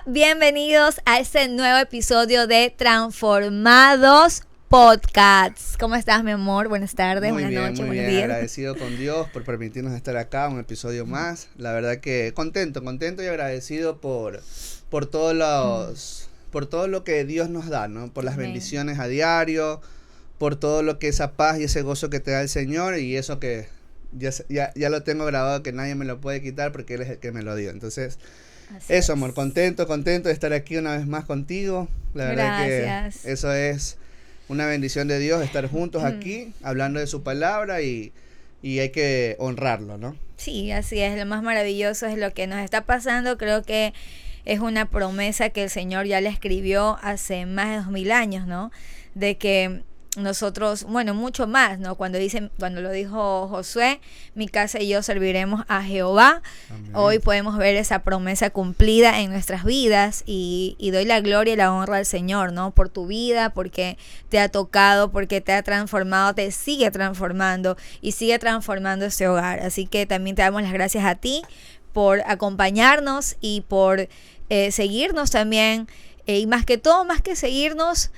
bienvenidos a este nuevo episodio de Transformados Podcasts. ¿Cómo estás, mi amor? Buenas tardes, buenas noches, buenos días. Agradecido con Dios por permitirnos estar acá, un episodio más. La verdad que contento y agradecido por todo lo que Dios nos da, ¿no? Por las bendiciones a diario, por todo lo que esa paz y ese gozo que te da el Señor, y eso que ya lo tengo grabado, que nadie me lo puede quitar porque Él es el que me lo dio. Entonces, eso, amor, contento de estar aquí una vez más contigo. La verdad que eso es una bendición de Dios, estar juntos aquí, hablando de su palabra, y hay que honrarlo, ¿no? Sí, así es. Lo más maravilloso es lo que nos está pasando. Creo que es una promesa que el Señor ya le escribió hace más de 2000 años, ¿no? De que nosotros, bueno, mucho más, ¿no? Cuando lo dijo Josué, mi casa y yo serviremos a Jehová. Amén. Hoy podemos ver esa promesa cumplida en nuestras vidas, y doy la gloria y la honra al Señor, ¿no? Por tu vida, porque te ha tocado, porque te ha transformado, te sigue transformando y sigue transformando este hogar. Así que también te damos las gracias a ti por acompañarnos y por seguirnos también, y más que todo, más que seguirnos,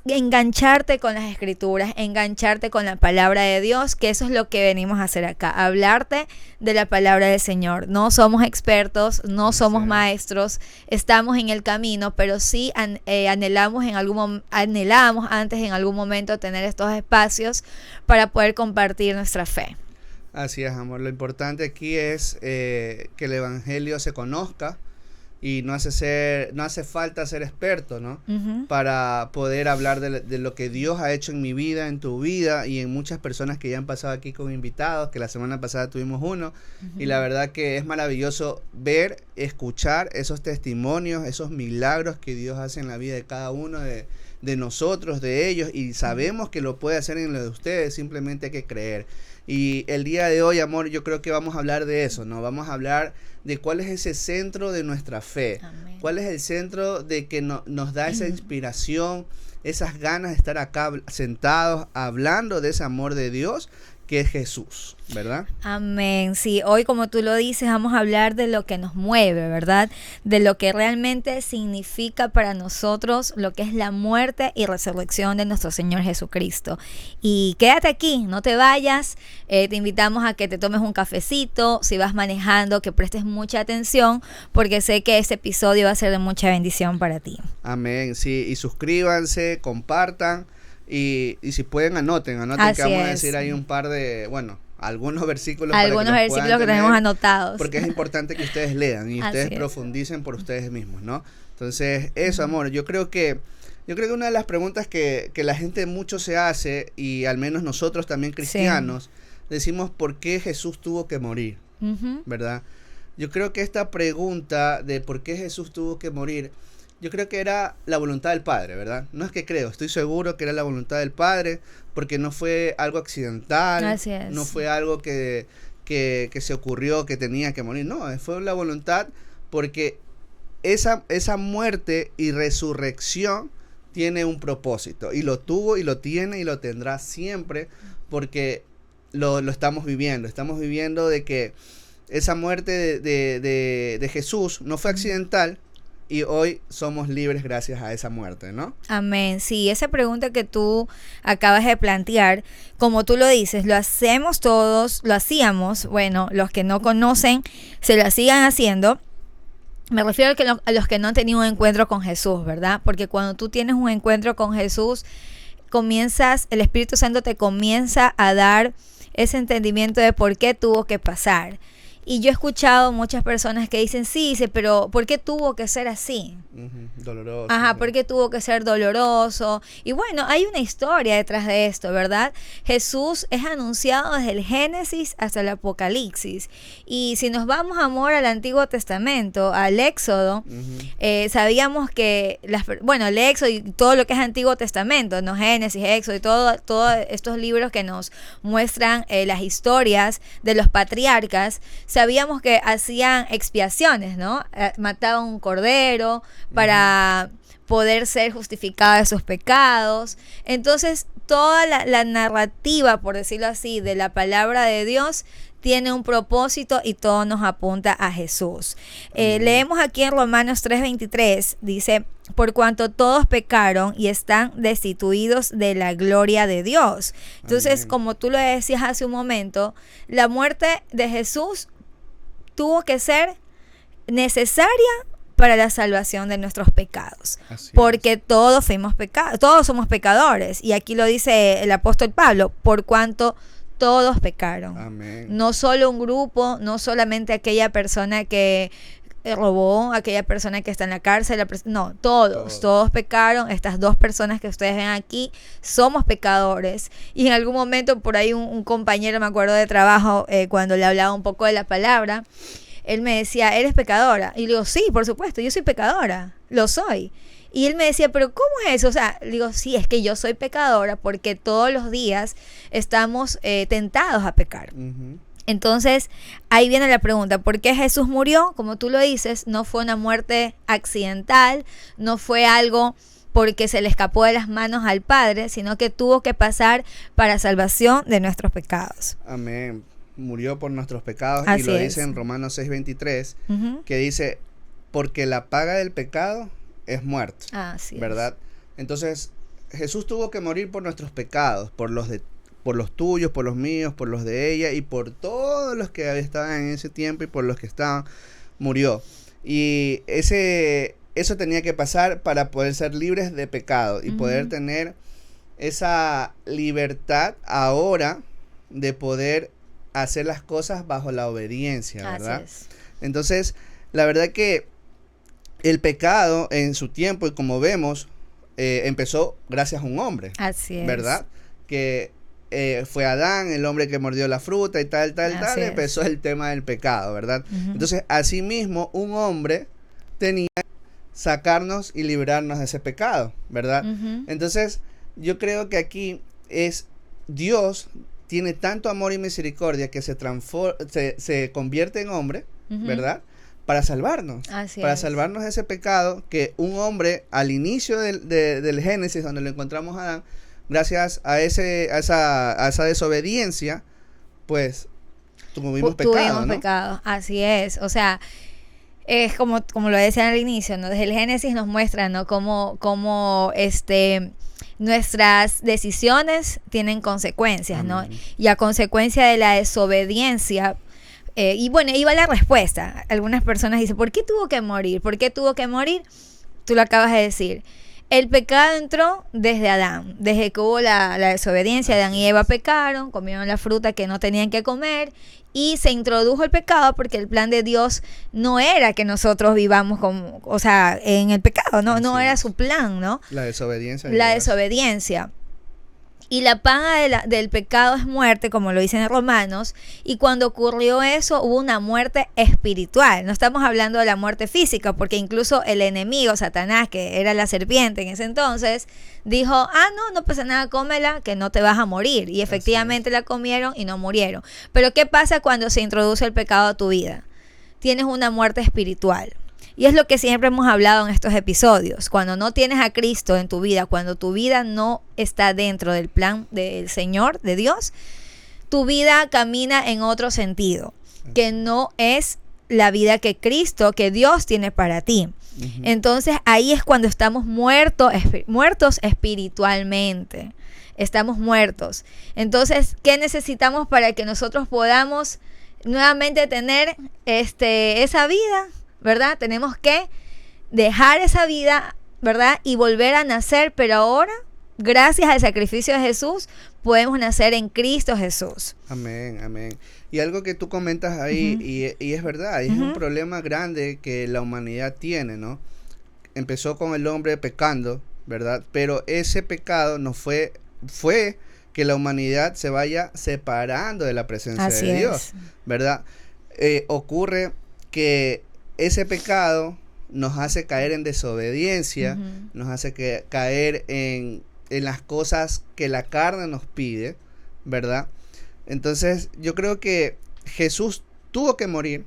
engancharte con las escrituras, engancharte con la palabra de Dios, que eso es lo que venimos a hacer acá, hablarte de la palabra del Señor. No somos expertos, no somos maestros, estamos en el camino, pero sí anhelamos antes en algún momento tener estos espacios para poder compartir nuestra fe. Así es, amor. Lo importante aquí es que el evangelio se conozca. Y no hace falta ser experto, ¿no? Uh-huh. Para poder hablar de lo que Dios ha hecho en mi vida, en tu vida, y en muchas personas que ya han pasado aquí con invitados, que la semana pasada tuvimos uno. Uh-huh. Y la verdad que es maravilloso ver, escuchar esos testimonios, esos milagros que Dios hace en la vida de cada uno de nosotros, de ellos, y sabemos que lo puede hacer en lo de ustedes, simplemente hay que creer. Y el día de hoy, amor, yo creo que vamos a hablar de eso, ¿no? Vamos a hablar de cuál es ese centro de nuestra fe. Amén. Cuál es el centro de que nos da esa inspiración, esas ganas de estar acá sentados hablando de ese amor de Dios, que es Jesús, ¿verdad? Amén. Sí, hoy, como tú lo dices, vamos a hablar de lo que nos mueve, ¿verdad? De lo que realmente significa para nosotros lo que es la muerte y resurrección de nuestro Señor Jesucristo. Y quédate aquí, no te vayas. Te invitamos a que te tomes un cafecito. Si vas manejando, que prestes mucha atención, porque sé que este episodio va a ser de mucha bendición para ti. Amén. Sí, y suscríbanse, compartan. Y si pueden, anoten Así que vamos es. A decir ahí un par de, algunos versículos. Algunos versículos que tenemos anotados. Porque es importante que ustedes lean y ustedes profundicen por ustedes mismos, ¿no? Entonces, eso, amor, yo creo que una de las preguntas que la gente mucho se hace, y al menos nosotros también cristianos, decimos, ¿por qué Jesús tuvo que morir? Uh-huh. ¿Verdad? Yo creo que esta pregunta de por qué Jesús tuvo que morir, yo creo que era la voluntad del Padre, ¿verdad? No es que creo, estoy seguro que era la voluntad del Padre, porque no fue algo accidental. Así es. No fue algo que se ocurrió que tenía que morir, no, fue la voluntad, porque esa muerte y resurrección tiene un propósito, y lo tuvo y lo tiene y lo tendrá siempre, porque lo estamos viviendo de que esa muerte de Jesús no fue accidental. Y hoy somos libres gracias a esa muerte, ¿no? Amén. Sí, esa pregunta que tú acabas de plantear, como tú lo dices, lo hacemos todos, lo hacíamos. Bueno, los que no conocen se lo sigan haciendo. Me refiero a los que no han tenido un encuentro con Jesús, ¿verdad? Porque cuando tú tienes un encuentro con Jesús, el Espíritu Santo te comienza a dar ese entendimiento de por qué tuvo que pasar. Y yo he escuchado muchas personas que dicen, sí, pero ¿por qué tuvo que ser así? Uh-huh. Doloroso. Ajá, ¿por qué tuvo que ser doloroso? Y bueno, hay una historia detrás de esto, ¿verdad? Jesús es anunciado desde el Génesis hasta el Apocalipsis. Y si nos vamos, amor, al Antiguo Testamento, al Éxodo, uh-huh, sabíamos que, el Éxodo y todo lo que es Antiguo Testamento, ¿no? Génesis, Éxodo y todos estos libros que nos muestran las historias de los patriarcas, sabíamos que hacían expiaciones, ¿no? Mataban un cordero para poder ser justificado de sus pecados. Entonces, toda la narrativa, por decirlo así, de la palabra de Dios tiene un propósito y todo nos apunta a Jesús. Leemos aquí en Romanos 3:23, dice: por cuanto todos pecaron y están destituidos de la gloria de Dios. Entonces, como tú lo decías hace un momento, la muerte de Jesús tuvo que ser necesaria para la salvación de nuestros pecados, porque todos somos pecadores, y aquí lo dice el apóstol Pablo: por cuanto todos pecaron. Amén. No solo un grupo, no solamente aquella persona que robó, aquella persona que está en la cárcel, no, todos pecaron. Estas dos personas que ustedes ven aquí somos pecadores, y en algún momento por ahí un compañero, me acuerdo de trabajo, cuando le hablaba un poco de la palabra, él me decía: ¿eres pecadora? Y le digo: sí, por supuesto, yo soy pecadora, lo soy. Y él me decía: ¿pero cómo es eso? O sea, le digo: sí, es que yo soy pecadora porque todos los días estamos tentados a pecar. Entonces, ahí viene la pregunta: ¿por qué Jesús murió? Como tú lo dices, no fue una muerte accidental, no fue algo porque se le escapó de las manos al Padre, sino que tuvo que pasar para salvación de nuestros pecados. Amén. Murió por nuestros pecados. Así y lo es. dice en Romanos 6:23, que dice: porque la paga del pecado es muerte. Así ¿verdad? Entonces, Jesús tuvo que morir por nuestros pecados, por los tuyos, por los míos, por los de ella, y por todos los que estaban en ese tiempo, y por los que estaban, murió. Y eso tenía que pasar para poder ser libres de pecado y poder tener esa libertad ahora de poder hacer las cosas bajo la obediencia, ¿verdad? Así es. Entonces, la verdad que el pecado en su tiempo, y como vemos, empezó gracias a un hombre. Así es. ¿Verdad? Que fue Adán, el hombre que mordió la fruta y tal, empezó el tema del pecado, ¿verdad? Entonces, asimismo, un hombre tenía que sacarnos y librarnos de ese pecado, ¿verdad? Entonces, yo creo que aquí Dios tiene tanto amor y misericordia que se convierte en hombre, ¿verdad? Para salvarnos. Para salvarnos de ese pecado que un hombre, al inicio del Génesis, donde lo encontramos a Adán, gracias a esa desobediencia, pues tuvimos pecado. Así es. O sea, es como lo decían al inicio, ¿no? Desde el Génesis nos muestra, ¿no? Cómo nuestras decisiones tienen consecuencias, ¿no? Y a consecuencia de la desobediencia, y bueno, ahí va la respuesta. Algunas personas dicen: ¿por qué tuvo que morir? ¿Por qué tuvo que morir? Tú lo acabas de decir. El pecado entró desde Adán, desde que hubo la desobediencia. Adán y Eva pecaron, comieron la fruta que no tenían que comer, y se introdujo el pecado, porque el plan de Dios no era que nosotros vivamos en el pecado, no era su plan, ¿no? La desobediencia. Y la paga del pecado es muerte, como lo dicen en Romanos. Y cuando ocurrió eso, hubo una muerte espiritual. No estamos hablando de la muerte física, porque incluso el enemigo, Satanás, que era la serpiente en ese entonces, dijo: no pasa nada, cómela, que no te vas a morir. Y efectivamente la comieron y no murieron. Pero ¿qué pasa cuando se introduce el pecado a tu vida? Tienes una muerte espiritual. Y es lo que siempre hemos hablado en estos episodios. Cuando no tienes a Cristo en tu vida, cuando tu vida no está dentro del plan del Señor, de Dios, tu vida camina en otro sentido, que no es la vida que Dios tiene para ti. Entonces ahí es cuando estamos muertos espiritualmente. Estamos muertos. Entonces, ¿qué necesitamos para que nosotros podamos nuevamente tener esa vida? ¿Verdad? Tenemos que dejar esa vida, ¿verdad? Y volver a nacer, pero ahora, gracias al sacrificio de Jesús, podemos nacer en Cristo Jesús. Amén, amén. Y algo que tú comentas ahí, y es verdad, es un problema grande que la humanidad tiene, ¿no? Empezó con el hombre pecando, ¿verdad? Pero ese pecado no fue que la humanidad se vaya separando de la presencia de Dios, ¿verdad? Ocurre que ese pecado nos hace caer en desobediencia, nos hace caer en las cosas que la carne nos pide, ¿verdad? Entonces, yo creo que Jesús tuvo que morir,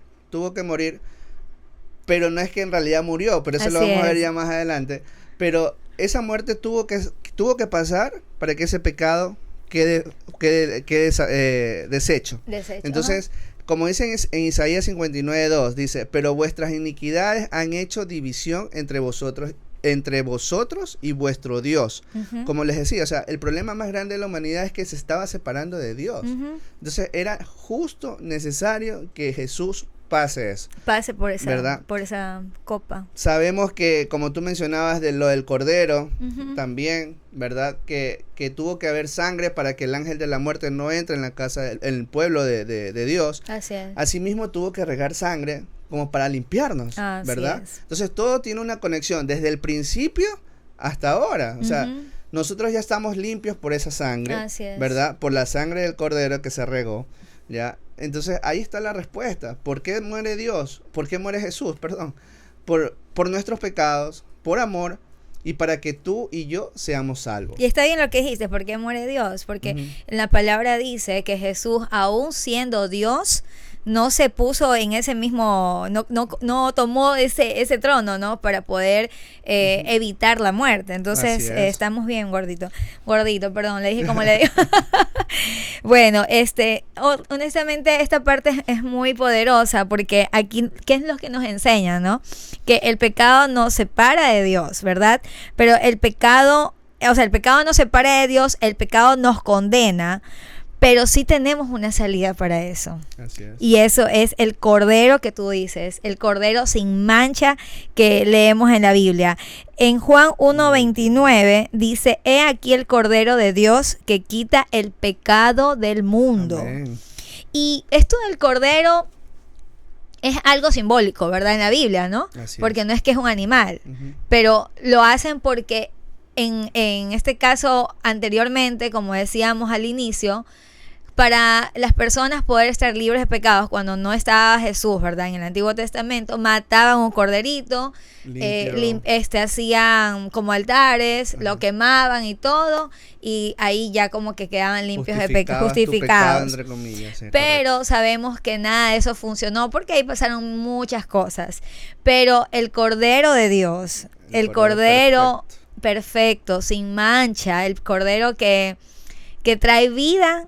pero no es que en realidad murió, pero eso lo vamos a ver ya más adelante. Pero esa muerte tuvo tuvo que pasar para que ese pecado quede deshecho. Entonces, como dice en Isaías 59:2, dice, pero vuestras iniquidades han hecho división entre vosotros y vuestro Dios. Como les decía, o sea, el problema más grande de la humanidad es que se estaba separando de Dios. Entonces era justo necesario que Jesús pase por esa copa. Sabemos que, como tú mencionabas de lo del Cordero, también, ¿verdad? Que tuvo que haber sangre para que el ángel de la muerte no entre en la casa, en el pueblo de Dios. Así es. Asimismo tuvo que regar sangre como para limpiarnos, ¿verdad? Entonces todo tiene una conexión desde el principio hasta ahora. O sea, nosotros ya estamos limpios por esa sangre, ¿verdad? Por la sangre del Cordero que se regó, ¿ya? Entonces ahí está la respuesta. ¿Por qué muere Dios? ¿Por qué muere Jesús? Perdón. Por nuestros pecados, por amor y para que tú y yo seamos salvos. Y está bien lo que dijiste, ¿por qué muere Dios? Porque la palabra dice que Jesús, aún siendo Dios, no se puso en ese mismo, no tomó ese trono, ¿no? Para poder evitar la muerte. Entonces, estamos bien, gordito, perdón, le dije como le digo. Bueno, honestamente esta parte es muy poderosa porque aquí, ¿qué es lo que nos enseña, no? Que el pecado nos separa de Dios, ¿verdad? Pero el pecado nos separa de Dios, el pecado nos condena, pero sí tenemos una salida para eso. Así es. Y eso es el Cordero que tú dices, el Cordero sin mancha que leemos en la Biblia. En Juan 1:29 dice, he aquí el Cordero de Dios que quita el pecado del mundo. Amén. Y esto del Cordero es algo simbólico, ¿verdad? En la Biblia, ¿no? Porque no es que es un animal, pero lo hacen porque en este caso anteriormente, como decíamos al inicio, para las personas poder estar libres de pecados, cuando no estaba Jesús, ¿verdad? En el Antiguo Testamento mataban un corderito, hacían como altares, lo quemaban y todo, y ahí ya como que quedaban limpios de pecados, justificados. Entre comillas, pero correcto. sabemos que nada de eso funcionó porque ahí pasaron muchas cosas. Pero el Cordero de Dios, el Cordero perfecto, sin mancha, el Cordero que trae vida,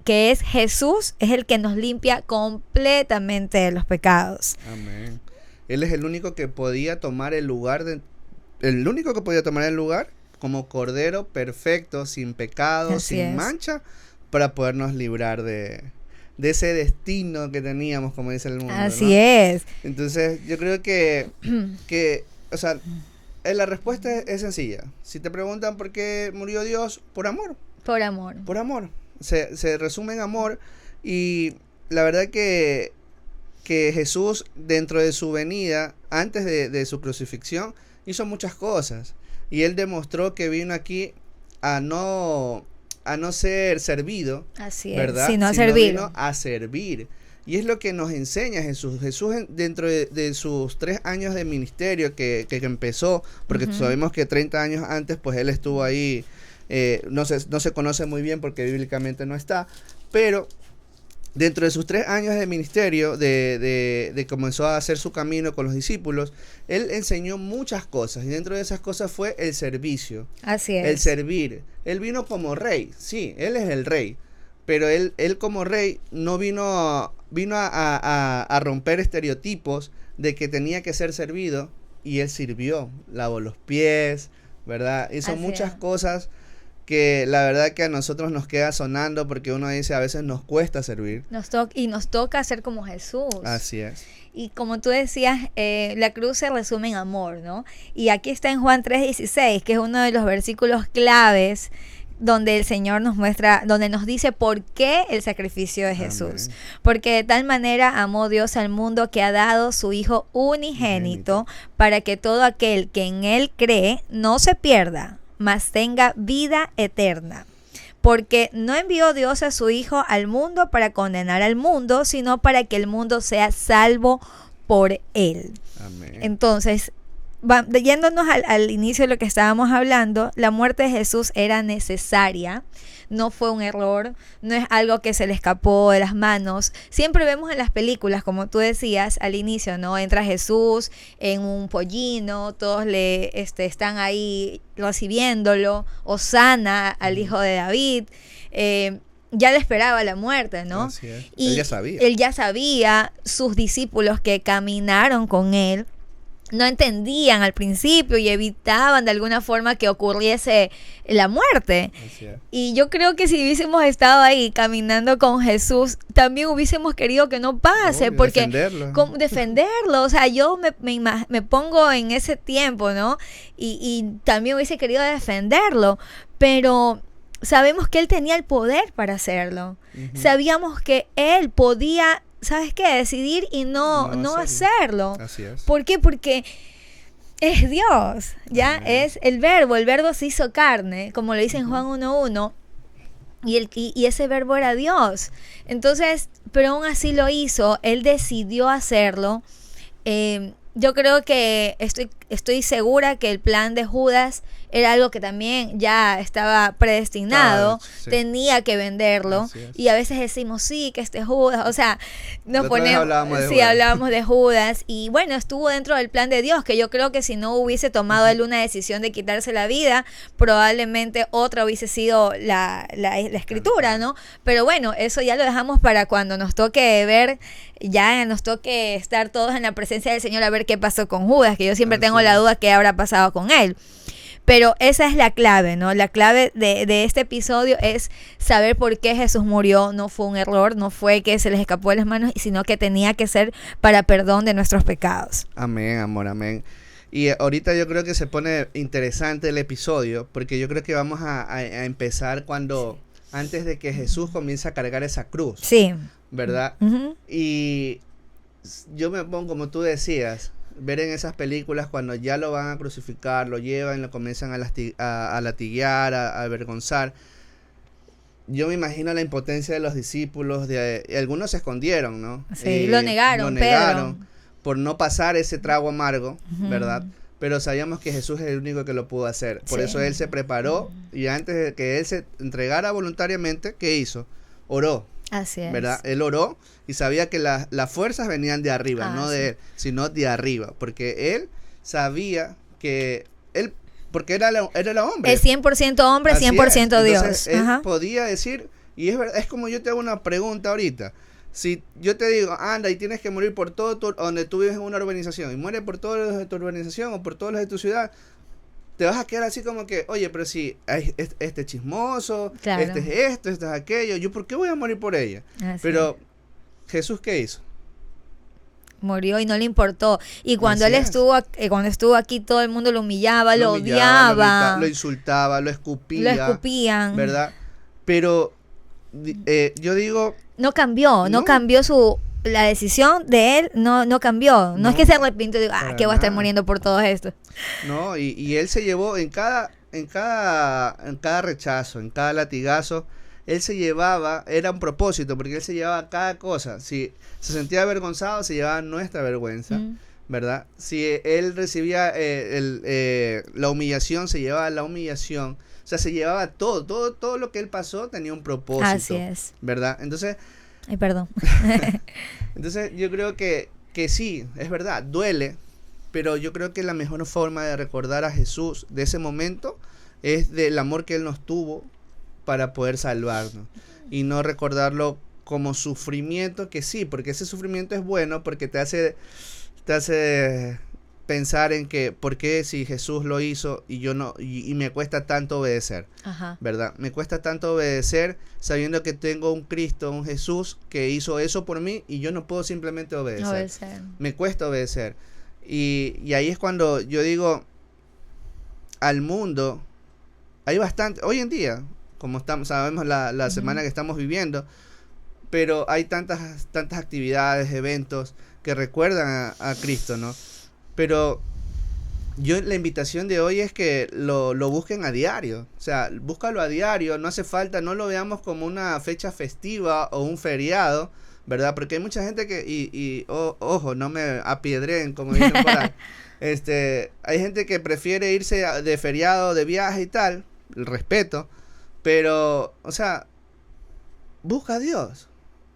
que es Jesús, es el que nos limpia completamente de los pecados. Amén. Él es el único que podía tomar el lugar como Cordero perfecto, sin pecado, sin mancha, para podernos librar de ese destino que teníamos, como dice el mundo. Así es. Entonces, yo creo que o sea, la respuesta es sencilla. Si te preguntan por qué murió Dios, por amor. Por amor. Por amor. Se resume en amor. Y la verdad que Jesús, dentro de su venida, antes de su crucifixión, hizo muchas cosas. Y él demostró que vino aquí a no ser servido. Así es, ¿verdad? Sino a servir. Vino a servir. Y es lo que nos enseña Jesús. Jesús dentro de sus 3 años de ministerio que empezó, porque sabemos que 30 años antes, pues él estuvo ahí, no se conoce muy bien porque bíblicamente no está, pero dentro de sus 3 años de ministerio, de comenzó a hacer su camino con los discípulos, él enseñó muchas cosas, y dentro de esas cosas fue el servicio. Así es. El servir. Él vino como rey, sí, él es el rey, pero él como rey no vino a romper estereotipos de que tenía que ser servido, y él sirvió, lavó los pies, ¿verdad? Hizo muchas cosas que la verdad que a nosotros nos queda sonando, porque uno dice, a veces nos cuesta servir. Nos toca ser como Jesús. Así es. Y como tú decías, la cruz se resume en amor, ¿no? Y aquí está en Juan 3:16, que es uno de los versículos claves donde el Señor nos muestra, donde nos dice por qué el sacrificio de Jesús. Amén. Porque de tal manera amó Dios al mundo que ha dado su Hijo unigénito para que todo aquel que en Él cree no se pierda, mas tenga vida eterna. Porque no envió Dios a su Hijo al mundo para condenar al mundo, sino para que el mundo sea salvo por Él. Amén. Entonces, yéndonos al inicio de lo que estábamos hablando, la muerte de Jesús era necesaria, no fue un error, no es algo que se le escapó de las manos. Siempre vemos en las películas, como tú decías al inicio, ¿no? Entra Jesús en un pollino, todos le están ahí recibiéndolo, Hosana al hijo de David. Ya le esperaba la muerte, ¿no? Así es. Y Él ya sabía, sus discípulos que caminaron con él no entendían al principio y evitaban de alguna forma que ocurriese la muerte. Y yo creo que si hubiésemos estado ahí caminando con Jesús, también hubiésemos querido que no pase, obvio, porque defenderlo, o sea, yo me pongo en ese tiempo, ¿no? Y también hubiese querido defenderlo, pero sabemos que él tenía el poder para hacerlo. Sabíamos que él podía, ¿sabes qué? Decidir y no hacerlo. Así es. ¿Por qué? Porque es Dios, ¿ya? Es el verbo se hizo carne, como lo dice en Juan 1:1, y ese verbo era Dios. Entonces, pero aún así lo hizo, él decidió hacerlo. Yo creo que estoy segura que el plan de Judas era algo que también ya estaba predestinado, tenía que venderlo, y a veces decimos, sí, que Judas, o sea, hablábamos de Judas, y bueno, estuvo dentro del plan de Dios, que yo creo que si no hubiese tomado él una decisión de quitarse la vida, probablemente otra hubiese sido la escritura, ¿no? Pero bueno, eso ya lo dejamos para cuando nos toque ver, ya nos toque estar todos en la presencia del Señor a ver qué pasó con Judas, que yo siempre tengo la duda qué habrá pasado con él. Pero esa es la clave, ¿no? La clave de este episodio es saber por qué Jesús murió. No fue un error, no fue que se les escapó de las manos, sino que tenía que ser para perdón de nuestros pecados. Amén, amor, amén. Y ahorita yo creo que se pone interesante el episodio, porque yo creo que vamos a empezar antes de que Jesús comience a cargar esa cruz. Sí. ¿Verdad? Y yo me pongo, como tú decías, ver en esas películas cuando ya lo van a crucificar, lo llevan, lo comienzan a latiguear, a avergonzar. Yo me imagino la impotencia de los discípulos, algunos se escondieron, ¿no? Sí, lo negaron, Pedro, por no pasar ese trago amargo, ¿verdad? Pero sabíamos que Jesús es el único que lo pudo hacer. Por eso él se preparó, y antes de que él se entregara voluntariamente, ¿qué hizo? Oró. Así es. ¿Verdad? Él oró y sabía que las fuerzas venían de arriba, no de él, sino de arriba, porque él sabía que él, porque era el hombre. Es 100% hombre, así 100% es. Dios. Entonces, él podía decir, y es verdad, es como yo te hago una pregunta ahorita. Si yo te digo, anda y tienes que morir por todo donde tú vives en una urbanización, y mueres por todos los de tu urbanización o por todos los de tu ciudad, te vas a quedar así como que, oye, pero si este chismoso, este es esto, este es aquello, ¿yo por qué voy a morir por ella? Así. Pero Jesús, ¿qué hizo? Murió y no le importó. Y cuando él estuvo aquí, todo el mundo lo humillaba, lo odiaba. Lo insultaba, lo escupían. ¿Verdad? Pero yo digo... No cambió la decisión de él no cambió. No es que se arrepintió y diga, que voy a estar muriendo por todo esto. No, y él se llevó en cada rechazo, en cada latigazo, él se llevaba, era un propósito, porque él se llevaba cada cosa. Si se sentía avergonzado, se llevaba nuestra vergüenza, ¿verdad? Si él recibía la humillación, se llevaba la humillación. O sea, se llevaba todo lo que él pasó tenía un propósito. Así es. ¿Verdad? Entonces... Ay, perdón. Entonces yo creo que sí, es verdad, duele, pero yo creo que la mejor forma de recordar a Jesús de ese momento es del amor que Él nos tuvo para poder salvarnos, y no recordarlo como sufrimiento, que sí, porque ese sufrimiento es bueno, porque te hace pensar en que por qué si Jesús lo hizo y yo no, y me cuesta tanto obedecer. ¿Verdad? Me cuesta tanto obedecer sabiendo que tengo un Cristo, un Jesús que hizo eso por mí, y yo no puedo simplemente obedecer. Me cuesta obedecer. Y ahí es cuando yo digo, al mundo hay bastante, hoy en día, como sabemos la semana que estamos viviendo, pero hay tantas actividades, eventos que recuerdan a Cristo, ¿no? Pero la invitación de hoy es que lo busquen a diario. O sea, búscalo a diario, no hace falta, no lo veamos como una fecha festiva o un feriado, ¿verdad? Porque hay mucha gente que, ojo, no me apiedren, como dicen por ahí. Hay gente que prefiere irse de feriado, de viaje y tal, el respeto, pero, o sea, busca a Dios,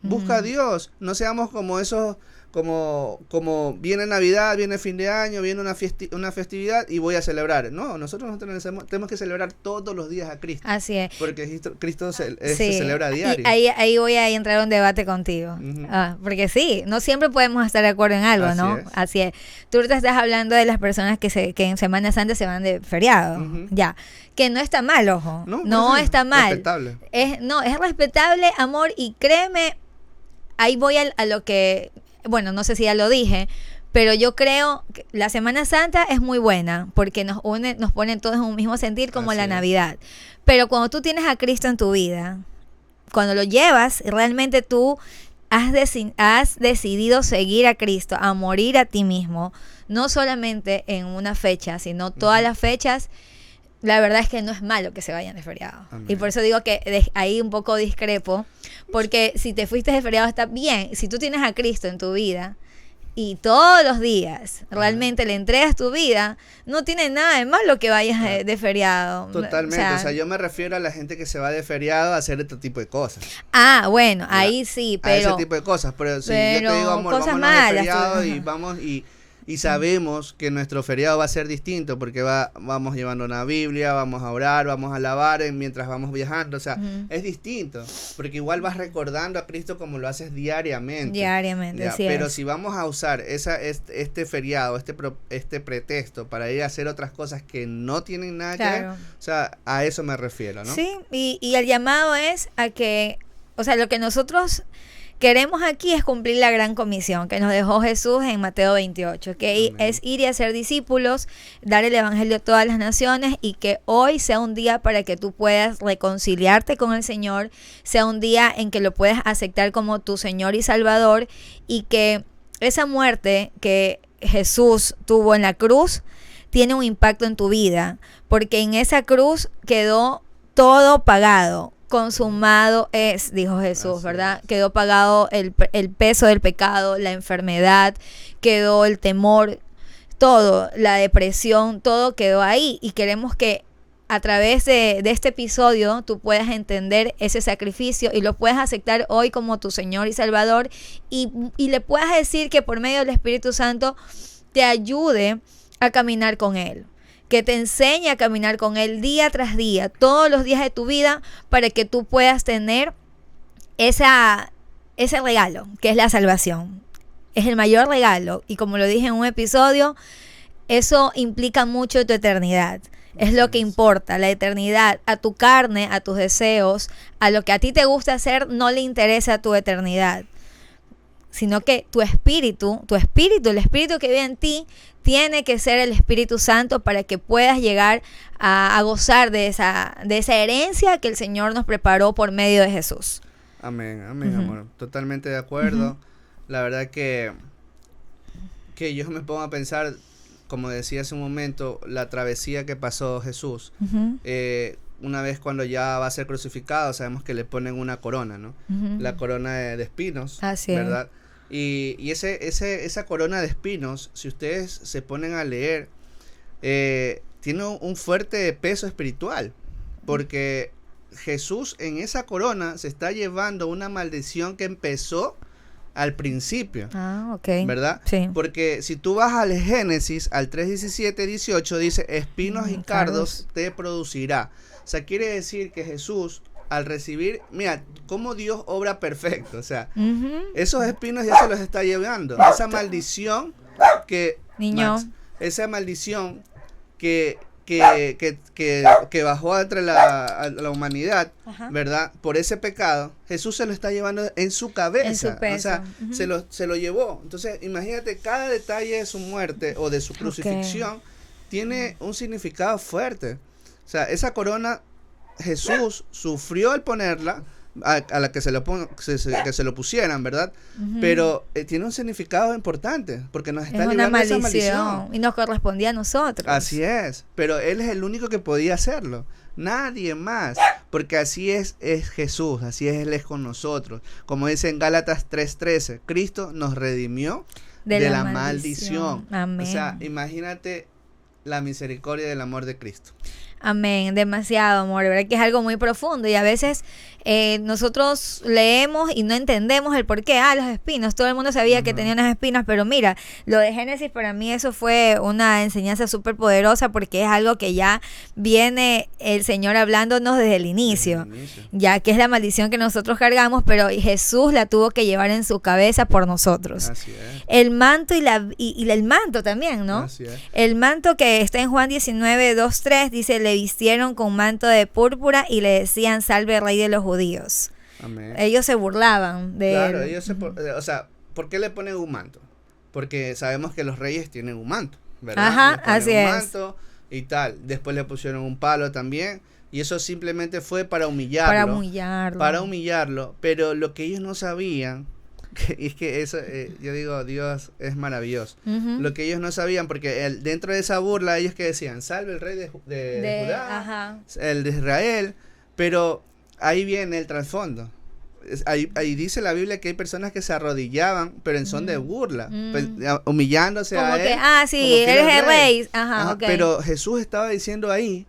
busca a Dios, no seamos como esos, como viene Navidad, viene fin de año, viene una festividad y voy a celebrar. No, nosotros tenemos que celebrar todos los días a Cristo. Así es. Porque Cristo se celebra a diario. Y ahí voy a entrar a un debate contigo. Porque sí, no siempre podemos estar de acuerdo en algo, ¿no? Así es. Tú te estás hablando de las personas que en Semana Santa se van de feriado. Ya. Que no está mal, ojo. No está mal. Respetable. Es respetable, amor, y créeme, ahí voy a lo que... Bueno, no sé si ya lo dije, pero yo creo que la Semana Santa es muy buena porque nos pone todos en un mismo sentir como Así la es. Navidad. Pero cuando tú tienes a Cristo en tu vida, cuando lo llevas, realmente tú has decidido seguir a Cristo, a morir a ti mismo, no solamente en una fecha, sino todas las fechas. La verdad es que no es malo que se vayan de feriado. Amén. Y por eso digo que ahí un poco discrepo, porque si te fuiste de feriado está bien. Si tú tienes a Cristo en tu vida y todos los días realmente le entregas tu vida, no tiene nada de malo que vayas de feriado. Totalmente, o sea, yo me refiero a la gente que se va de feriado a hacer este tipo de cosas. Ah, bueno, ahí sí, pero... A ese tipo de cosas, pero si yo te digo, amor, cosas vámonos malas, de feriado y vamos y sabemos que nuestro feriado va a ser distinto porque vamos llevando una Biblia, vamos a orar, vamos a alabar mientras vamos viajando, o sea, es distinto, porque igual vas recordando a Cristo como lo haces diariamente. Diariamente, sí. Pero si vamos a usar este feriado, este pretexto para ir a hacer otras cosas que no tienen nada que ver, o sea, a eso me refiero, ¿no? Sí, y el llamado es a que, o sea, lo que nosotros queremos aquí es cumplir la gran comisión que nos dejó Jesús en Mateo 28, que es ir y hacer discípulos, dar el evangelio a todas las naciones, y que hoy sea un día para que tú puedas reconciliarte con el Señor, sea un día en que lo puedas aceptar como tu Señor y Salvador, y que esa muerte que Jesús tuvo en la cruz tiene un impacto en tu vida, porque en esa cruz quedó todo pagado. Consumado es, dijo Jesús, así ¿verdad? Es. Quedó pagado el peso del pecado, la enfermedad, quedó el temor, todo, la depresión, todo quedó ahí. Y queremos que a través de este episodio tú puedas entender ese sacrificio y lo puedas aceptar hoy como tu Señor y Salvador, y le puedas decir que por medio del Espíritu Santo te ayude a caminar con Él, que te enseñe a caminar con Él día tras día, todos los días de tu vida, para que tú puedas tener ese regalo, que es la salvación. Es el mayor regalo, y como lo dije en un episodio, eso implica mucho tu eternidad. Es lo que importa, la eternidad. A tu carne, a tus deseos, a lo que a ti te gusta hacer, no le interesa tu eternidad, sino que tu espíritu, el espíritu que vive en ti, tiene que ser el Espíritu Santo para que puedas llegar a gozar de esa herencia que el Señor nos preparó por medio de Jesús. Amén, amor. Totalmente de acuerdo. La verdad que yo me pongo a pensar, como decía hace un momento, la travesía que pasó Jesús. Una vez cuando ya va a ser crucificado, sabemos que le ponen una corona, ¿no? La corona de espinos, así ¿verdad? Y esa corona de espinos, si ustedes se ponen a leer, tiene un fuerte peso espiritual, porque Jesús en esa corona se está llevando una maldición que empezó al principio, ¿verdad? Sí. Porque si tú vas al Génesis, al 3:17-18, dice, espinos y cardos te producirá. O sea, quiere decir que Jesús, al recibir, mira, cómo Dios obra perfecto, o sea, esos espinos ya se los está llevando. Esa maldición que... Niño. Esa maldición que bajó entre la humanidad, ¿verdad? Por ese pecado, Jesús se lo está llevando en su cabeza. En su peso. O sea, se lo llevó. Entonces, imagínate, cada detalle de su muerte o de su crucifixión tiene un significado fuerte. O sea, esa corona Jesús sufrió al ponerla, a la que que se lo pusieran, ¿verdad? Pero tiene un significado importante, porque nos está librando de esa maldición. Y nos correspondía a nosotros. Así es, pero Él es el único que podía hacerlo. Nadie más, porque así es Jesús, así es Él es con nosotros. Como dice en Gálatas 3:13, Cristo nos redimió de la maldición. Amén. O sea, imagínate la misericordia del amor de Cristo. Amén, demasiado amor, ¿verdad? Que es algo muy profundo y a veces nosotros leemos y no entendemos el por qué. Las espinas, todo el mundo sabía que tenía unas espinas, pero mira, lo de Génesis para mí eso fue una enseñanza súper poderosa porque es algo que ya viene el Señor hablándonos desde el inicio, ya que es la maldición que nosotros cargamos, pero Jesús la tuvo que llevar en su cabeza por nosotros. Así es. El manto y el manto también, ¿no? Así es. El manto que está en Juan 19:2-3 dice, le vistieron con manto de púrpura y le decían, salve rey de los judíos. Amén. Ellos se burlaban de Claro, él. ellos o sea, ¿por qué le ponen un manto? Porque sabemos que los reyes tienen un manto, ¿verdad? Ajá, Le ponen así un es. manto y tal. Después le pusieron un palo también. Y eso simplemente fue para humillarlo. Para humillarlo. Pero lo que ellos no sabían, es que eso, yo digo, Dios es maravilloso. Lo que ellos no sabían, porque dentro de esa burla, ellos que decían, salve el rey de Judá, ajá. el de Israel, pero ahí viene el trasfondo. Ahí dice la Biblia que hay personas que se arrodillaban, pero en son de burla, pues, humillándose como a él. Que, sí, como que eres el rey. Ajá, Ajá, okay. Pero Jesús estaba diciendo ahí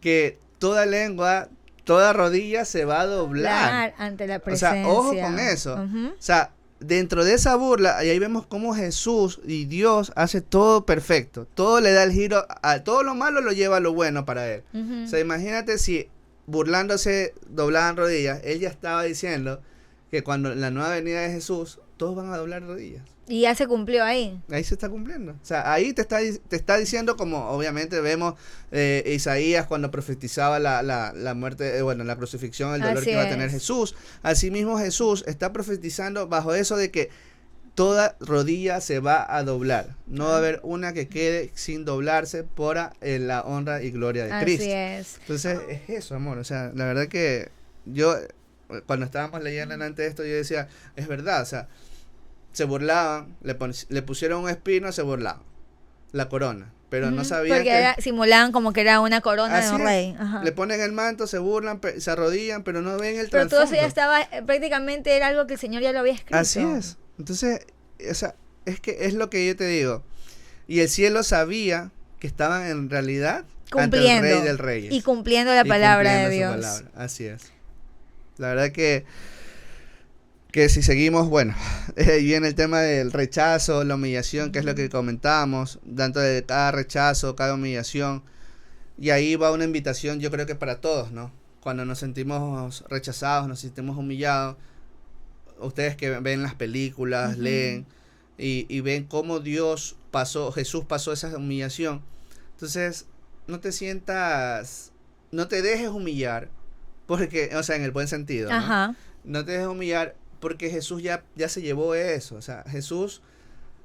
que toda lengua, toda rodilla se va a doblar ante la presencia. O sea, ojo con eso. O sea, dentro de esa burla, ahí vemos cómo Jesús y Dios hace todo perfecto. Todo le da el giro, a todo lo malo lo lleva a lo bueno para él. O sea, imagínate si burlándose, doblaban rodillas. Él ya estaba diciendo que cuando la nueva venida de Jesús, todos van a doblar rodillas. Y ya se cumplió ahí. Ahí se está cumpliendo. O sea, ahí te está diciendo, como obviamente vemos Isaías cuando profetizaba la muerte, la crucifixión, el dolor Así que iba a es. tener Jesús. Asimismo Jesús está profetizando bajo eso de que toda rodilla se va a doblar. No va a haber una que quede sin doblarse por la honra y gloria de Cristo. Así es. Entonces es eso, amor. O sea, la verdad que yo, cuando estábamos leyendo antes de esto, yo decía, es verdad, o sea, se burlaban, le pusieron un espino, se burlaban, la corona, pero no sabían porque simulaban como que era una corona de un rey. Ajá. Le ponen el manto, se burlan, se arrodillan, pero no ven el pero trasfondo. todo eso ya estaba, prácticamente era algo que el Señor ya lo había escrito. Así es. Entonces, o sea, es que es lo que yo te digo. Y el cielo sabía que estaban en realidad cumpliendo ante el Rey del Reyes. Y cumpliendo la palabra de Dios. Palabra. Así es. La verdad que si seguimos, bueno, viene el tema del rechazo, la humillación, que es lo que comentábamos, tanto de cada rechazo, cada humillación, y ahí va una invitación, yo creo que para todos, ¿no? Cuando nos sentimos rechazados, nos sentimos humillados, ustedes que ven las películas, leen, y ven cómo Jesús pasó esa humillación, entonces no te dejes humillar, porque, o sea, en el buen sentido, ¿no? Ajá. No te dejes humillar, porque Jesús ya se llevó eso. O sea, Jesús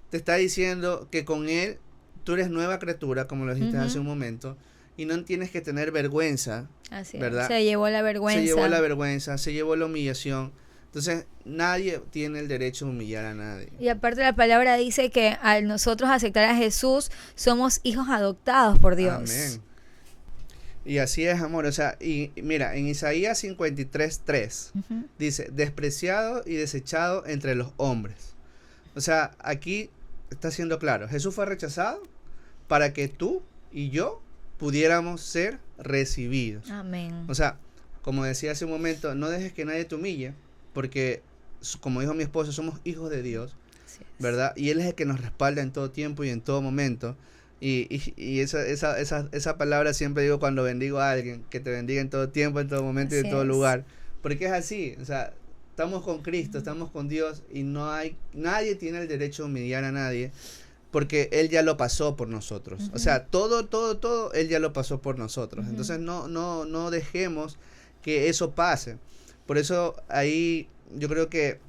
te está diciendo que con Él tú eres nueva criatura, como lo dijiste hace un momento, y no tienes que tener vergüenza. Así ¿verdad? Es. Se llevó la vergüenza. Se llevó la humillación. Entonces, nadie tiene el derecho de humillar a nadie. Y aparte la palabra dice que al nosotros aceptar a Jesús, somos hijos adoptados por Dios. Amén. Y así es, amor. O sea, y mira, en Isaías 53:3 dice, despreciado y desechado entre los hombres. O sea, aquí está siendo claro, Jesús fue rechazado para que tú y yo pudiéramos ser recibidos. Amén. O sea, como decía hace un momento, no dejes que nadie te humille, porque como dijo mi esposo, somos hijos de Dios, ¿verdad? Y Él es el que nos respalda en todo tiempo y en todo momento. Y esa palabra siempre digo cuando bendigo a alguien, que te bendiga en todo tiempo, en todo momento y en todo lugar, porque es así. O sea, estamos con Cristo, estamos con Dios, y nadie tiene el derecho de humillar a nadie, porque Él ya lo pasó por nosotros. O sea, todo Él ya lo pasó por nosotros. Entonces no dejemos que eso pase. Por eso ahí yo creo que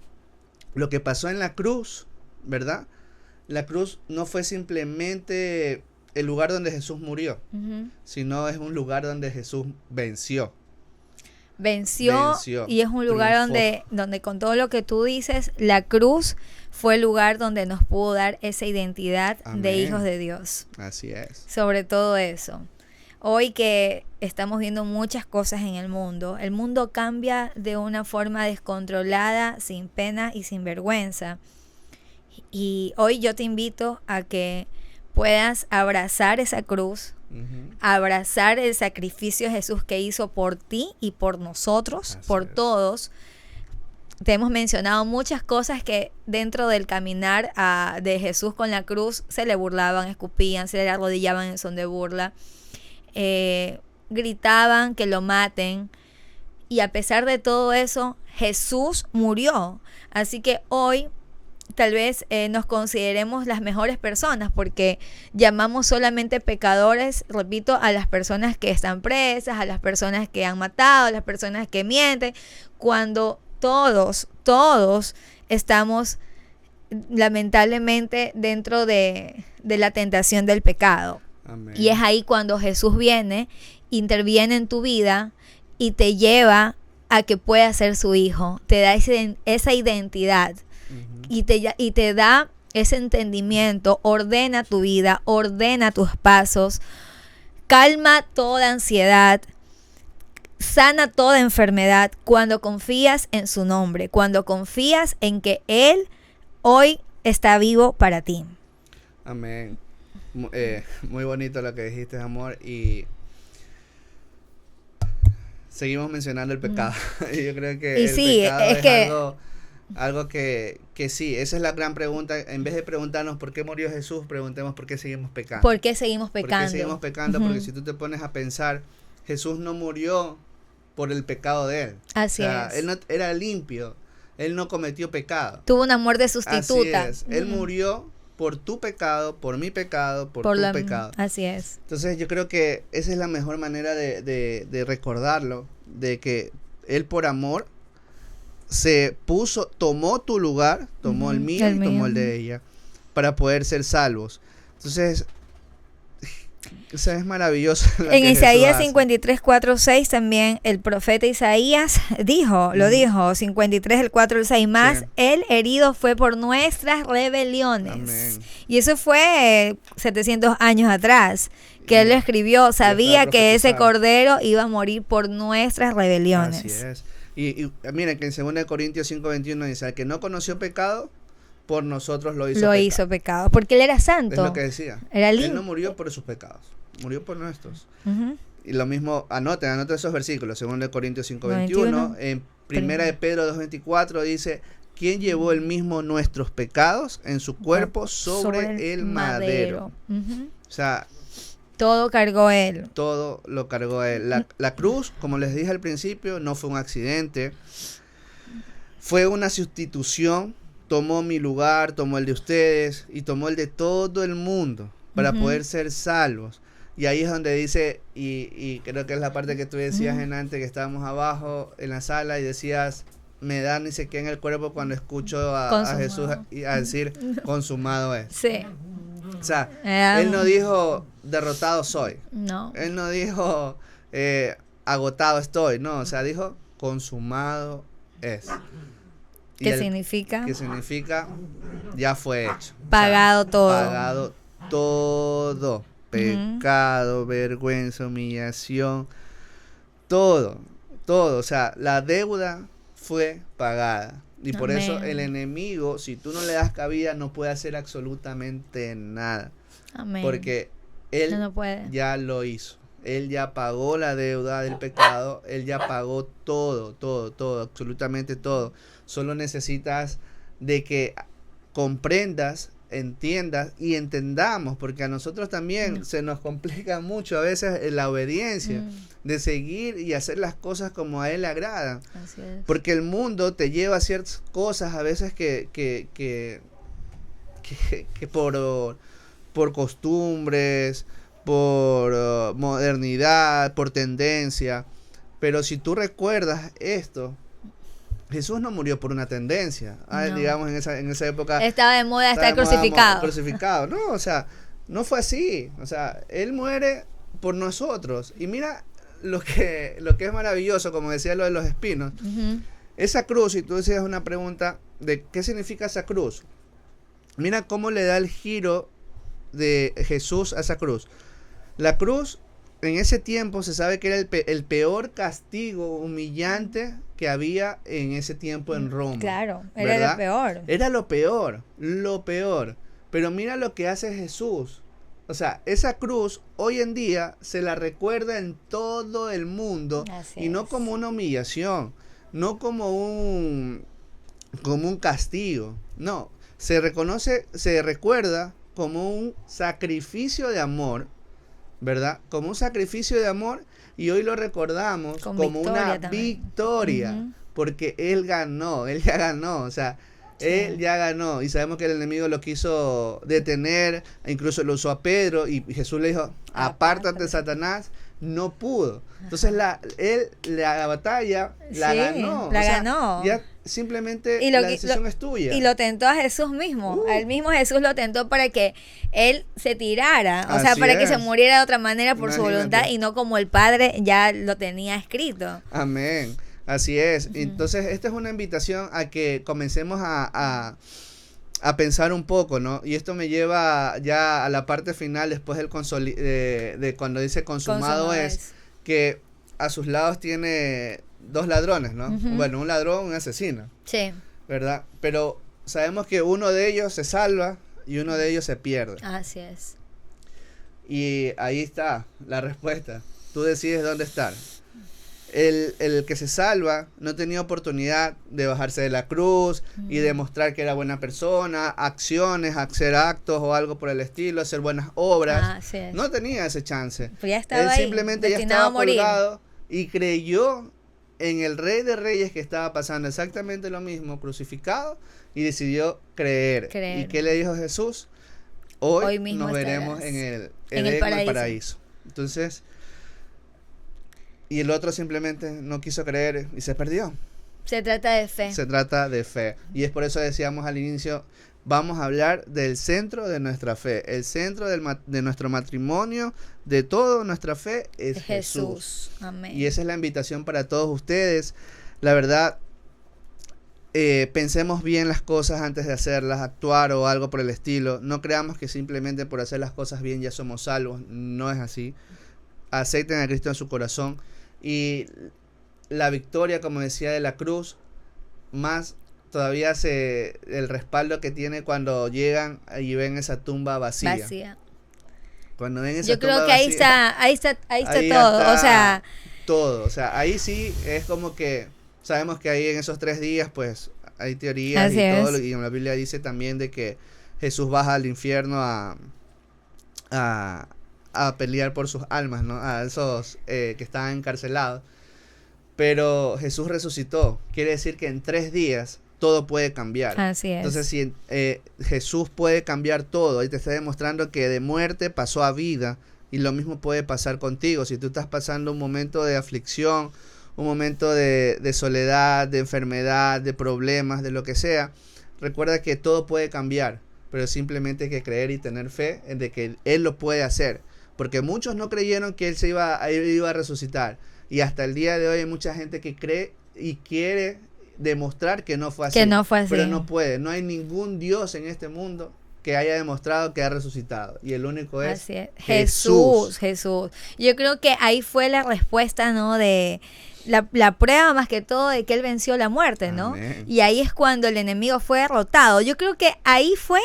lo que pasó en la cruz, ¿verdad? La cruz no fue simplemente el lugar donde Jesús murió, sino es un lugar donde Jesús venció. venció y es un lugar donde con todo lo que tú dices, la cruz fue el lugar donde nos pudo dar esa identidad de hijos de Dios. Así es. Sobre todo eso. Hoy que estamos viendo muchas cosas en el mundo cambia de una forma descontrolada, sin pena y sin vergüenza. Y hoy yo te invito a que puedas abrazar esa cruz, abrazar el sacrificio de Jesús que hizo por ti y por nosotros, por todos. Te hemos mencionado muchas cosas que dentro del caminar de Jesús con la cruz se le burlaban, escupían, se le arrodillaban en son de burla, gritaban que lo maten, y a pesar de todo eso Jesús murió. Así que hoy tal vez nos consideremos las mejores personas porque llamamos solamente pecadores, repito, a las personas que están presas, a las personas que han matado, a las personas que mienten, cuando todos estamos lamentablemente dentro de la tentación del pecado. Amén. Y es ahí cuando Jesús viene, interviene en tu vida y te lleva a que puedas ser su hijo, te da esa identidad. Y te da ese entendimiento, ordena tu vida, ordena tus pasos, calma toda ansiedad, sana toda enfermedad cuando confías en su nombre, cuando confías en que Él hoy está vivo para ti. Amén. Muy bonito lo que dijiste, amor, y seguimos mencionando el pecado. Yo creo que el pecado es algo que sí, esa es la gran pregunta. En vez de preguntarnos por qué murió Jesús, preguntemos por qué seguimos pecando. ¿Por qué seguimos pecando? ¿Por qué seguimos pecando? Porque si tú te pones a pensar, Jesús no murió por el pecado de Él. Así es. Él no era limpio, Él no cometió pecado. Tuvo una muerte sustituta. Así es. Él murió por tu pecado, por mi pecado, por tu pecado. Así es. Entonces yo creo que esa es la mejor manera de recordarlo, de que Él por amor tomó tu lugar, tomó el mío y tomó el de ella, para poder ser salvos. Entonces, eso es maravilloso. En Isaías 53, 4, 6 también el profeta Isaías lo dijo, 53, el 4, el 6, más el herido fue por nuestras rebeliones. Amén. Y eso fue 700 años atrás, que él lo escribió, sabía que ese cordero iba a morir por nuestras rebeliones. Así es. Y miren que en 2 Corintios 5:21 dice, al que no conoció pecado, por nosotros lo hizo pecado. Porque él era santo. Es lo que decía. Él no murió por sus pecados, murió por nuestros. Y lo mismo, anoten esos versículos, 2 Corintios 5:21, en 1 de Pedro 2:24 dice, ¿quién llevó él mismo nuestros pecados en su cuerpo sobre el madero? O sea, todo cargó Él. Todo lo cargó Él. La cruz, como les dije al principio, no fue un accidente. Fue una sustitución. Tomó mi lugar, tomó el de ustedes y tomó el de todo el mundo para poder ser salvos. Y ahí es donde dice, y creo que es la parte que tú decías en antes, que estábamos abajo en la sala y decías, me da ni sé qué en el cuerpo cuando escucho a Jesús a decir, consumado es. Sí. O sea, Él no dijo, derrotado soy. No. Él no dijo, agotado estoy. No, o sea, dijo, consumado es. ¿Qué significa? ¿Qué significa? Ya fue hecho. Pagado todo. Pagado todo. Pecado, vergüenza, humillación. Todo. O sea, la deuda fue pagada. Y por eso el enemigo, si tú no le das cabida, no puede hacer absolutamente nada. Amén. Porque Él ya lo hizo. Él ya pagó la deuda del pecado. Él ya pagó todo, absolutamente todo. Solo necesitas de que comprendas, entiendas y entendamos, porque a nosotros también se nos complica mucho a veces la obediencia, de seguir y hacer las cosas como a Él le agrada. Así es. Porque el mundo te lleva a ciertas cosas a veces que por costumbres, por modernidad, por tendencia. Pero si tú recuerdas esto, Jesús no murió por una tendencia. No. Digamos, en esa época estaba de moda estar crucificado. No, o sea, no fue así. O sea, Él muere por nosotros. Y mira lo que es maravilloso, como decía lo de los espinos, esa cruz, y tú decías una pregunta de qué significa esa cruz. Mira cómo le da el giro de Jesús a esa cruz. La cruz, en ese tiempo se sabe que era el peor castigo humillante que había en ese tiempo en Roma. Claro, ¿verdad? era lo peor. Era lo peor. Pero mira lo que hace Jesús. O sea, esa cruz hoy en día se la recuerda en todo el mundo. Así y no es. como una humillación, no como un castigo. No, se recuerda como un sacrificio de amor, ¿verdad? Como un sacrificio de amor, y hoy lo recordamos como una victoria, porque Él ya ganó, o sea, sí. Él ya ganó, y sabemos que el enemigo lo quiso detener, incluso lo usó a Pedro, y Jesús le dijo, apártate, Satanás. No pudo. Entonces la batalla la ganó. La ganó. Ya simplemente la decisión es tuya. Y lo tentó a Jesús mismo. Al mismo Jesús lo tentó para que él se tirara. O sea, para que se muriera de otra manera por su voluntad y no como el Padre ya lo tenía escrito. Amén. Así es. Entonces, esta es una invitación a que comencemos a pensar un poco, ¿no? Y esto me lleva ya a la parte final después del de cuando dice consumado es, que a sus lados tiene 2 ladrones, ¿no? Bueno, un ladrón, un asesino. Sí. ¿Verdad? Pero sabemos que uno de ellos se salva y uno de ellos se pierde. Así es. Y ahí está la respuesta. Tú decides dónde estar. El que se salva no tenía oportunidad de bajarse de la cruz y demostrar que era buena persona, hacer actos o algo por el estilo, hacer buenas obras. No tenía ese chance. Pues ya estaba Él simplemente ya estaba colgado y creyó en el Rey de Reyes, que estaba pasando exactamente lo mismo, crucificado, y decidió creer. ¿Y qué le dijo Jesús? Hoy mismo nos veremos en el paraíso. Entonces, y el otro simplemente no quiso creer y se perdió. Se trata de fe. Se trata de fe. Y es por eso decíamos al inicio, vamos a hablar del centro de nuestra fe. El centro de nuestro matrimonio, de toda nuestra fe, es Jesús. Amén. Y esa es la invitación para todos ustedes. La verdad, pensemos bien las cosas antes de hacerlas, actuar o algo por el estilo. No creamos que simplemente por hacer las cosas bien ya somos salvos. No es así. Acepten a Cristo en su corazón. Y la victoria, como decía, de la cruz, más todavía el respaldo que tiene cuando llegan y ven esa tumba vacía. Cuando ven esa tumba creo que vacía, ahí está todo. Todo. O sea, ahí sí es como que sabemos que ahí en esos 3 días, pues, hay teorías y todo. Y en la Biblia dice también de que Jesús baja al infierno a pelear por sus almas, ¿no? A esos que estaban encarcelados. Pero Jesús resucitó. Quiere decir que en 3 días todo puede cambiar. Así es. Entonces, si Jesús puede cambiar todo, y te está demostrando que de muerte pasó a vida, y lo mismo puede pasar contigo. Si tú estás pasando un momento de aflicción, un momento de soledad, de enfermedad, de problemas, de lo que sea, recuerda que todo puede cambiar, pero simplemente hay que creer y tener fe en de que Él lo puede hacer. Porque muchos no creyeron que Él iba a resucitar. Y hasta el día de hoy hay mucha gente que cree y quiere demostrar que no fue así. Pero no puede. No hay ningún Dios en este mundo que haya demostrado que ha resucitado. Y el único es Jesús. Yo creo que ahí fue la respuesta, ¿no? De la prueba más que todo de que Él venció la muerte, ¿no? Amén. Y ahí es cuando el enemigo fue derrotado. Yo creo que ahí fue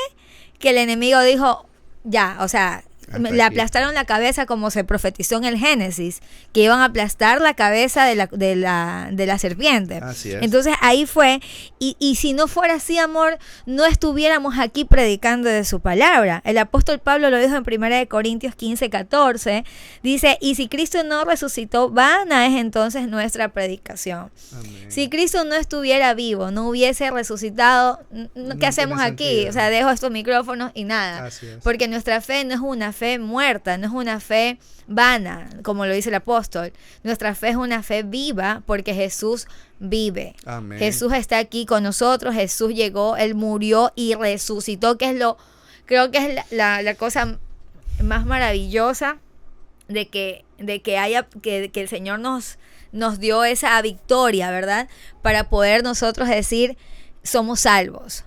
que el enemigo dijo, ya, o sea, le aplastaron la cabeza como se profetizó en el Génesis, que iban a aplastar la cabeza de la serpiente. Así es. Entonces ahí fue, y si no fuera así, amor, no estuviéramos aquí predicando de su palabra. El apóstol Pablo lo dijo en 1 Corintios 15:14, dice, y si Cristo no resucitó, vana es entonces nuestra predicación. Amén. Si Cristo no estuviera vivo, no hubiese resucitado, ¿qué hacemos aquí? Sentido. O sea, dejo estos micrófonos y nada. Así es. Porque nuestra fe no es una fe muerta, no es una fe vana, como lo dice el apóstol. Nuestra fe es una fe viva porque Jesús vive. Amén. Jesús está aquí con nosotros, Jesús llegó, Él murió y resucitó, que es creo que es la cosa más maravillosa de que que el Señor nos dio esa victoria, ¿verdad? Para poder nosotros decir, somos salvos,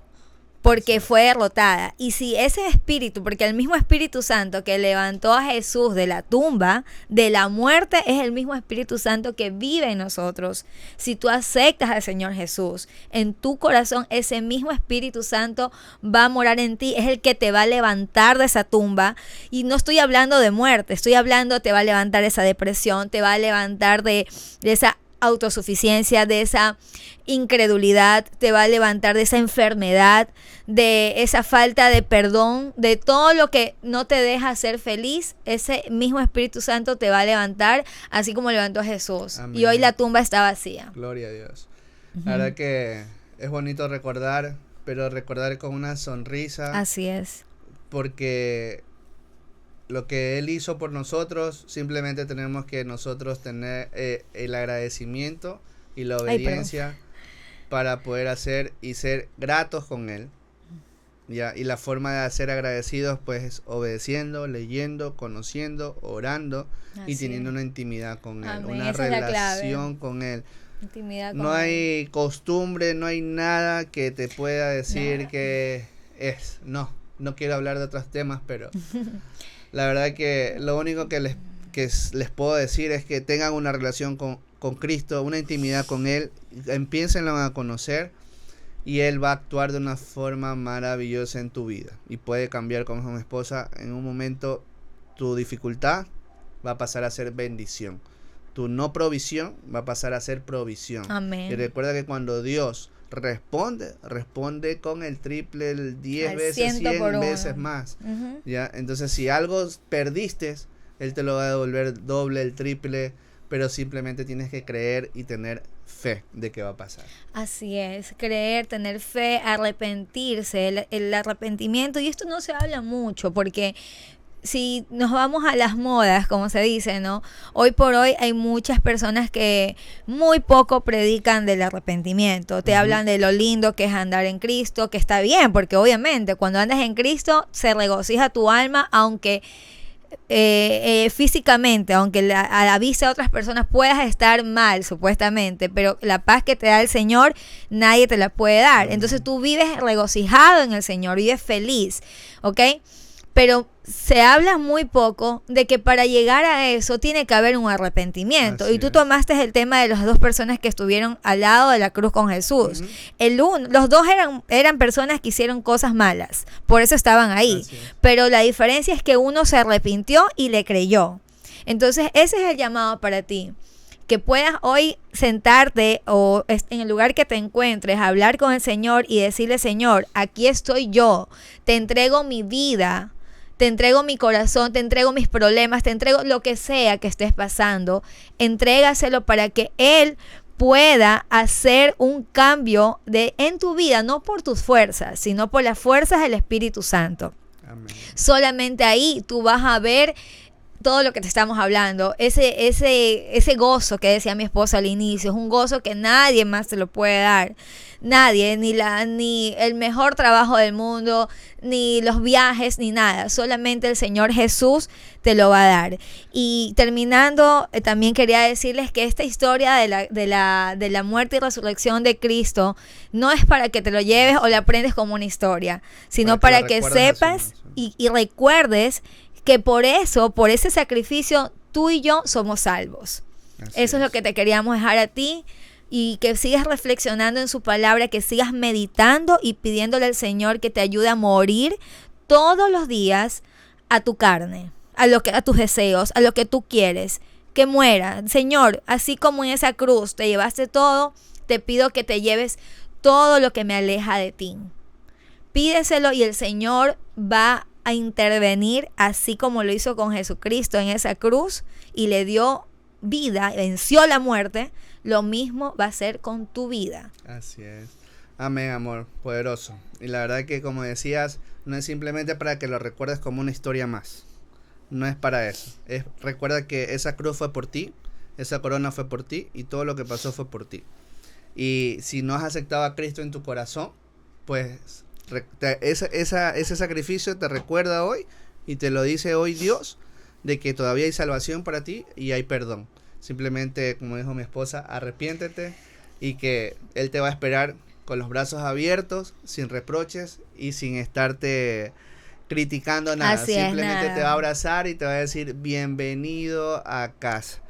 porque fue derrotada. Y si ese espíritu, porque el mismo Espíritu Santo que levantó a Jesús de la tumba, de la muerte, es el mismo Espíritu Santo que vive en nosotros. Si tú aceptas al Señor Jesús en tu corazón, ese mismo Espíritu Santo va a morar en ti, es el que te va a levantar de esa tumba. Y no estoy hablando de muerte, estoy hablando, te va a levantar de esa depresión, te va a levantar de esa autosuficiencia, de esa incredulidad, te va a levantar de esa enfermedad, de esa falta de perdón, de todo lo que no te deja ser feliz. Ese mismo Espíritu Santo te va a levantar, así como levantó a Jesús. Amén. Y hoy la tumba está vacía. Gloria a Dios. La verdad que es bonito recordar, pero recordar con una sonrisa. Así es. Porque lo que Él hizo por nosotros, simplemente tenemos que nosotros tener el agradecimiento y la obediencia para poder hacer y ser gratos con Él. ¿Ya? Y la forma de ser agradecidos, pues, es obedeciendo, leyendo, conociendo, orando. Así y teniendo una intimidad con Él. Amén. Una relación con Él. Intimidad con Él. No hay costumbre, no hay nada que te pueda decir que es. No quiero hablar de otros temas, pero la verdad que lo único que les puedo decir es que tengan una relación con Cristo, una intimidad con Él, empiecen a conocer y Él va a actuar de una forma maravillosa en tu vida y puede cambiar, como mi esposa, en un momento tu dificultad va a pasar a ser bendición, tu no provisión va a pasar a ser provisión. Amén. Y recuerda que cuando Dios responde con el triple, el 10 veces, 100 veces más. ¿Ya? Entonces, si algo perdiste, Él te lo va a devolver doble, el triple, pero simplemente tienes que creer y tener fe de que va a pasar. Así es, creer, tener fe, arrepentirse, el arrepentimiento, y esto no se habla mucho porque si nos vamos a las modas, como se dice, ¿no? Hoy por hoy hay muchas personas que muy poco predican del arrepentimiento. Te hablan de lo lindo que es andar en Cristo, que está bien, porque obviamente cuando andas en Cristo se regocija tu alma, aunque físicamente, aunque a la vista de otras personas puedas estar mal, supuestamente, pero la paz que te da el Señor, nadie te la puede dar. Entonces tú vives regocijado en el Señor, vives feliz, ¿ok? Pero se habla muy poco de que para llegar a eso tiene que haber un arrepentimiento. Así y tú tomaste el tema de las dos personas que estuvieron al lado de la cruz con Jesús. Los dos eran personas que hicieron cosas malas, por eso estaban ahí. Pero la diferencia es que uno se arrepintió y le creyó. Entonces ese es el llamado para ti. Que puedas hoy sentarte o en el lugar que te encuentres, hablar con el Señor y decirle: Señor, aquí estoy yo, te entrego mi vida, te entrego mi corazón, te entrego mis problemas, te entrego lo que sea que estés pasando. Entrégaselo para que Él pueda hacer un cambio en tu vida, no por tus fuerzas, sino por las fuerzas del Espíritu Santo. Amén. Solamente ahí tú vas a ver todo lo que te estamos hablando, ese gozo que decía mi esposa al inicio, es un gozo que nadie más te lo puede dar. Nadie, ni el mejor trabajo del mundo, ni los viajes, ni nada. Solamente el Señor Jesús te lo va a dar. Y terminando, también quería decirles que esta historia de la muerte y resurrección de Cristo no es para que te lo lleves o la aprendes como una historia, sino para que sepas y recuerdes que por ese sacrificio, tú y yo somos salvos. Eso es lo que te queríamos dejar a ti. Y que sigas reflexionando en su palabra, que sigas meditando y pidiéndole al Señor que te ayude a morir todos los días a tu carne, a tus deseos, a lo que tú quieres. Que muera. Señor, así como en esa cruz te llevaste todo, te pido que te lleves todo lo que me aleja de ti. Pídeselo y el Señor va a intervenir así como lo hizo con Jesucristo en esa cruz y le dio vida, venció la muerte. Lo mismo va a ser con tu vida. Así es. Amén, amor, poderoso. Y la verdad que, como decías, no es simplemente para que lo recuerdes como una historia más. No es para eso. Recuerda que esa cruz fue por ti, esa corona fue por ti y todo lo que pasó fue por ti. Y si no has aceptado a Cristo en tu corazón, pues ese sacrificio te recuerda hoy y te lo dice hoy Dios, de que todavía hay salvación para ti y hay perdón. Simplemente, como dijo mi esposa, arrepiéntete y que Él te va a esperar con los brazos abiertos, sin reproches y sin estarte criticando nada. Así es, Simplemente nada. te va a abrazar y te va a decir bienvenido a casa.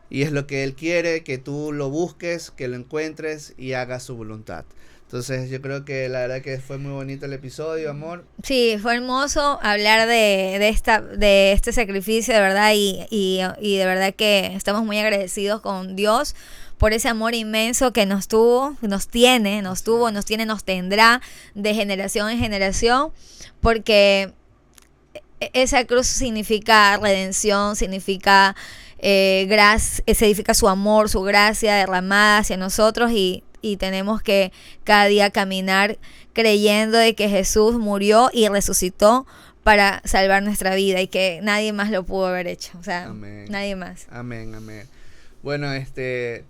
Y es lo que Él quiere, que tú lo busques, que lo encuentres y hagas su voluntad. Entonces yo creo que la verdad que fue muy bonito el episodio, amor. Sí, fue hermoso hablar de este sacrificio, de verdad, y de verdad que estamos muy agradecidos con Dios por ese amor inmenso que nos tuvo, nos tendrá de generación en generación, porque esa cruz significa redención, significa significa su amor, su gracia derramada hacia nosotros, y tenemos que cada día caminar creyendo de que Jesús murió y resucitó para salvar nuestra vida y que nadie más lo pudo haber hecho, o sea, Amén. nadie más. Amén, amén. Bueno,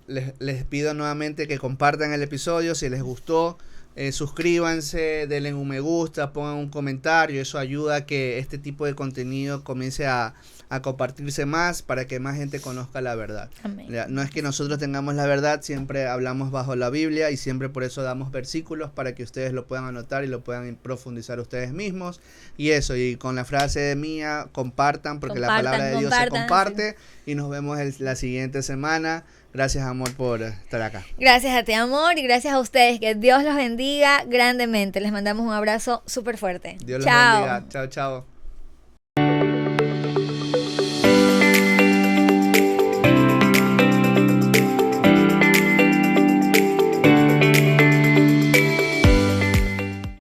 les pido nuevamente que compartan el episodio si les gustó. Suscríbanse, denle un me gusta, pongan un comentario. Eso ayuda a que este tipo de contenido comience a compartirse más para que más gente conozca la verdad. Amén. No es que nosotros tengamos la verdad, siempre hablamos bajo la Biblia y siempre por eso damos versículos para que ustedes lo puedan anotar y lo puedan profundizar ustedes mismos. Y eso, y con la frase mía, compartan, porque la palabra de Dios se comparte. Sí. Y nos vemos la siguiente semana. Gracias, amor, por estar acá. Gracias a ti, amor, y gracias a ustedes. Que Dios los bendiga grandemente. Les mandamos un abrazo súper fuerte. Dios los bendiga. Chao, chao.